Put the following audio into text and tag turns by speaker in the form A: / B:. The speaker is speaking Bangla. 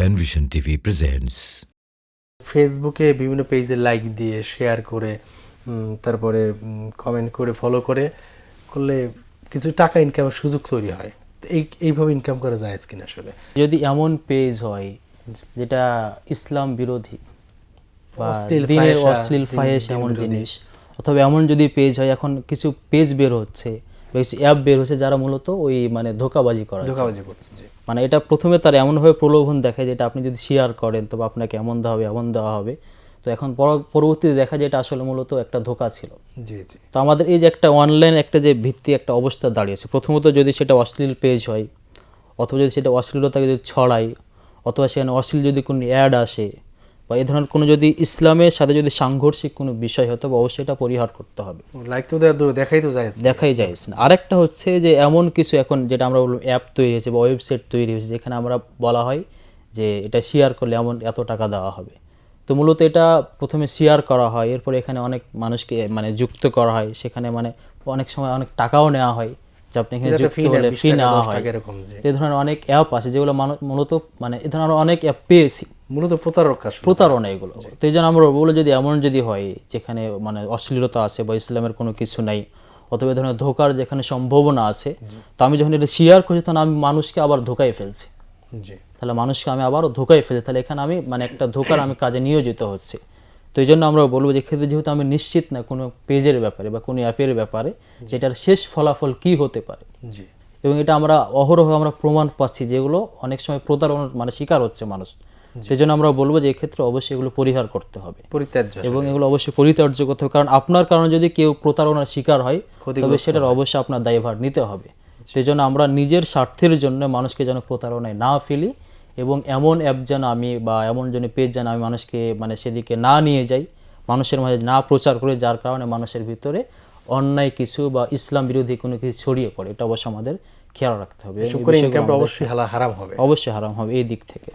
A: Penvision TV presents.
B: ফেসবুকে বিভিন্ন পেজে লাইক দিয়ে শেয়ার করে তারপরে কমেন্ট করে ফলো করলে কিছু টাকা ইনকামের সুযোগ তৈরি হয়। তো এইভাবে ইনকাম করা যায় কিনা আসলে?
C: যদি এমন পেজ হয় যেটা ইসলাম বিরোধী বা দিনের অশ্লীল ফাহেশ এমন জিনিস, অথবা এমন যদি পেজ হয়, এখন কিছু পেজ বের হচ্ছে, কিছু অ্যাপ বের হচ্ছে যারা মূলত ওই মানে ধোঁকাবাজি করছে। মানে এটা প্রথমে তার এমনভাবে প্রলোভন দেখায় যেটা আপনি যদি শেয়ার করেন তবে আপনাকে এমন দেওয়া হবে। তো এখন পরবর্তীতে দেখা যায় এটা আসলে মূলত একটা ধোঁকা ছিল। তো আমাদের এই যে একটা অনলাইন একটা যে ভিত্তি একটা অবস্থা দাঁড়িয়েছে, প্রথমত যদি সেটা অশ্লীল পেজ হয়, অথবা যদি সেটা অশ্লীলতাকে যদি ছড়ায়, অথবা সেখানে অশ্লীল যদি কোনো অ্যাড আসে, বা এই ধরনের কোনো যদি ইসলামের সাথে যদি সাংঘর্ষিক কোনো বিষয় হয়, তবে অবশ্যই এটা পরিহার করতে হবে।
B: লাইক তো দেখাই যায়
C: না। আরেকটা হচ্ছে যে এমন কিছু এখন যেটা আমরা বলবো অ্যাপ তৈরি হয়েছে বা ওয়েবসাইট তৈরি হয়েছে যেখানে আমরা বলা হয় যে এটা শেয়ার করলে এত টাকা দেওয়া হবে। তো মূলত এটা প্রথমে শেয়ার করা হয়, এরপরে এখানে অনেক মানুষকে মানে যুক্ত করা হয়, সেখানে মানে অনেক সময় অনেক টাকাও নেওয়া হয় যে আপনি এখানে যুক্ত হলে ফি নেওয়া হয়। এই ধরনের অনেক অ্যাপ আছে যেগুলো মূলত মানে এই ধরনের অনেক অ্যাপ পেয়েছি,
B: মূলত প্রতারণা
C: এগুলো। তো এই জন্য আমরা বলে যদি এমন যদি হয় যেখানে মানে অশ্লীলতা আছে বা ইসলামের কোনো কিছু নাই, অথবা এই ধরনের ধোঁকার যেখানে সম্ভাবনা আছে, তো আমি যখন এটা শেয়ার করছি তখন আমি মানুষকে আবার ধোঁকায় ফেলছি। তাহলে মানুষকে আমি আবারও ধোঁকায় ফেলছি, তাহলে এখানে আমি মানে একটা ধোঁকার আমি কাজে নিয়োজিত হচ্ছে। তো এই জন্য আমরা বলবো যে ক্ষেত্রে যেহেতু আমি নিশ্চিত না কোনো পেজের ব্যাপারে বা কোনো অ্যাপের ব্যাপারে যেটার শেষ ফলাফল কি হতে পারে, এবং এটা আমরা অহরহ আমরা প্রমাণ পাচ্ছি যেগুলো অনেক সময় প্রতারণার মানে শিকার হচ্ছে মানুষ। সেই জন্য আমরা বলবো যে এক্ষেত্রে অবশ্যই এগুলো পরিহার করতে হবে, এবং এগুলো অবশ্যই পরিত্যাজ্য করতে হবে। কারণ আপনার কারণে যদি কেউ প্রতারণার শিকার হয় তবে সেটার অবশ্যই আপনার দায়ভার নিতে হবে। সেই জন্য আমরা নিজের স্বার্থের জন্য মানুষকে যেন প্রতারণায় না ফেলি, এবং এমন অ্যাপ যেন আমি বা এমন যেন পেজ যেন আমি মানুষকে মানে সেদিকে না নিয়ে যাই, মানুষের মাঝে না প্রচার করে, যার কারণে মানুষের ভিতরে অন্যায় কিছু বা ইসলাম বিরোধী কোনো কিছু ছড়িয়ে পড়ে। এটা অবশ্যই আমাদের খেয়াল রাখতে হবে।
B: অবশ্যই হারাম হবে
C: এই দিক থেকে।